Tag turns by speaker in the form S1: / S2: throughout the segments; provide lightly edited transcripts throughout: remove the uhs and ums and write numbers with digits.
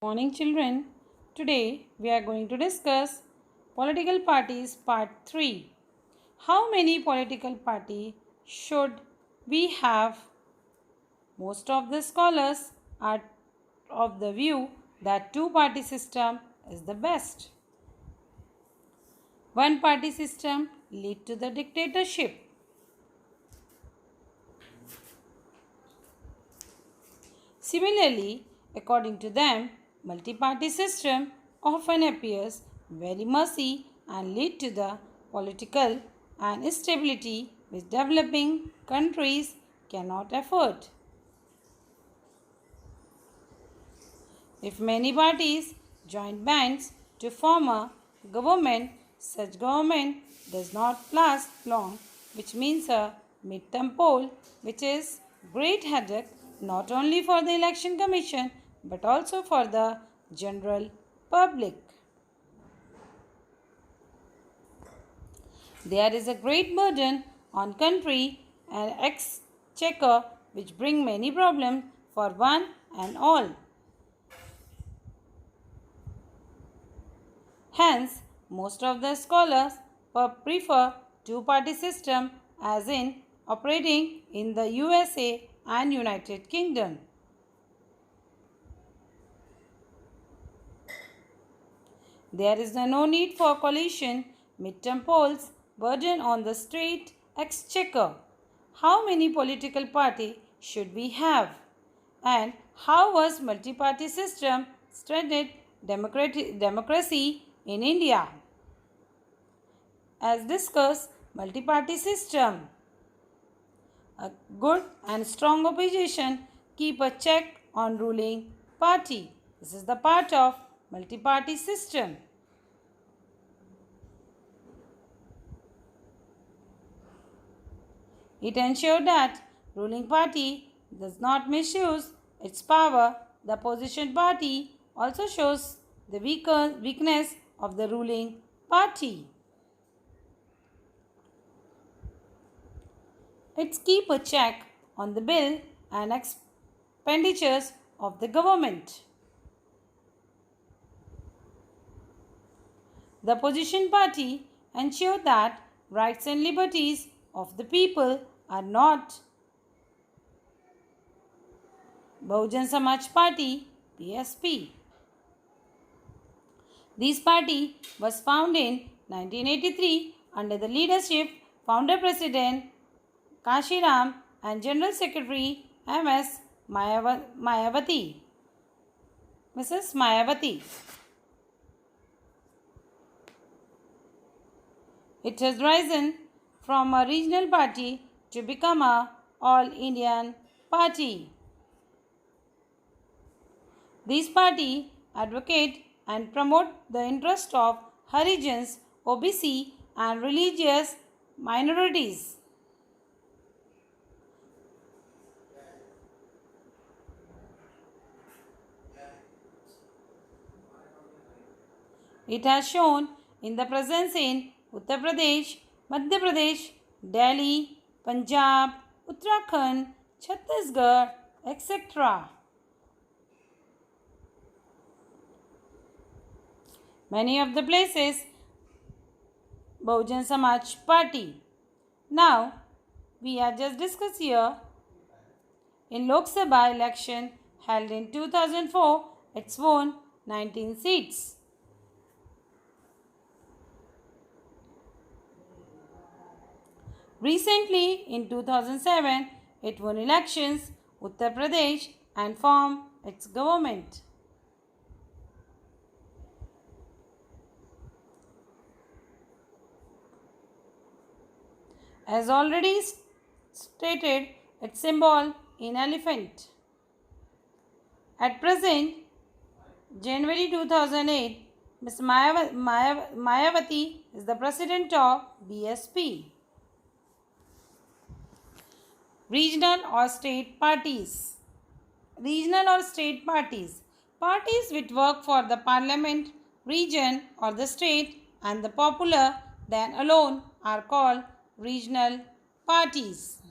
S1: Morning children. Today we are going to discuss political parties part 3. How many political party should we have? Most of the scholars are of the view that two party system is the best. One party system lead to the dictatorship. Similarly, according to them, multi-party system often appears very messy and lead to the political and instability which developing countries cannot afford. If many parties join bands to form a government, such government does not last long, which means a midterm poll, which is great headache not only for the election commission but also for the general public. There is a great burden on country and exchequer which bring many problems for one and all. Hence, most of the scholars prefer two-party system as in operating in the USA and United Kingdom. There is no need for coalition, midterm polls, burden on the state exchequer. How many political party should we have? And how was multi-party system strengthened democracy in India? As discussed, multi-party system. A good and strong opposition keep a check on ruling party. This is the part of multi-party system. It ensures that ruling party does not misuse its power. The opposition party also shows the weakness of the ruling party. It keeps a check on the bill and expenditures of the government. The opposition party ensure that rights and liberties of the people are not. Bahujan Samaj Party (BSP). This party was founded in 1983 under the leadership founder president Kashiram and General Secretary M.S. Mayawati. Mrs. Mayawati. It has risen from a regional party to become a all-Indian party. This party advocate and promote the interest of Harijans, OBC and religious minorities. It has shown in the presence in Uttar Pradesh, Madhya Pradesh, Delhi, Punjab, Uttarakhand, Chhattisgarh, etc. Many of the places Bahujan Samaj Party. Now, we are just discuss here in Lok Sabha election held in 2004, it's won 19 seats. Recently, in 2007, it won elections, Uttar Pradesh, and formed its government. As already stated, its symbol in elephant. At present, January 2008, Ms. Mayawati is the president of BSP. Regional or state parties. Regional or state parties. Parties which work for the parliament, region or the state and the popular then alone are called regional parties.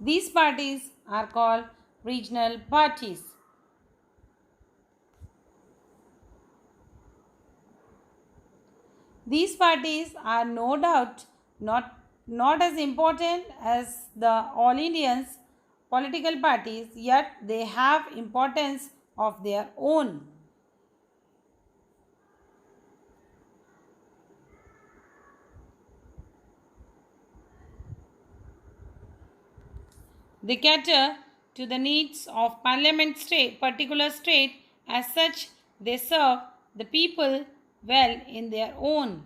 S1: These parties are called regional parties. These parties are no doubt not as important as the all Indians political parties, yet they have importance of their own. They cater to the needs of particular state. As such, they serve the people well in their own.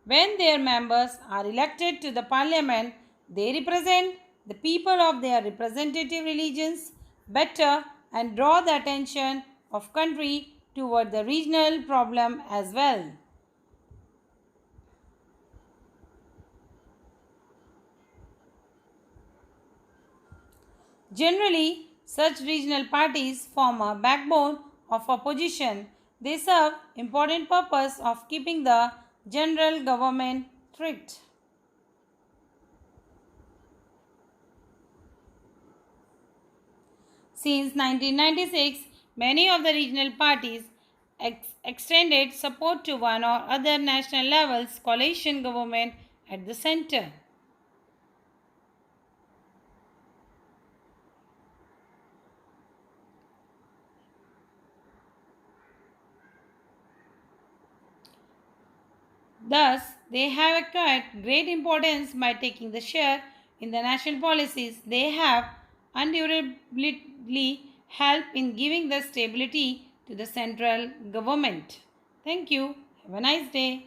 S1: When their members are elected to the parliament, they represent the people of their representative religions better and draw the attention of country toward the regional problem as well. Generally, such regional parties form a backbone of opposition. They serve important purpose of keeping the general government strict. Since 1996, many of the regional parties extended support to one or other national levels coalition government at the center. Thus, they have acquired great importance by taking the share in the national policies. They have undoubtedly helped in giving the stability to the central government. Thank you. Have a nice day.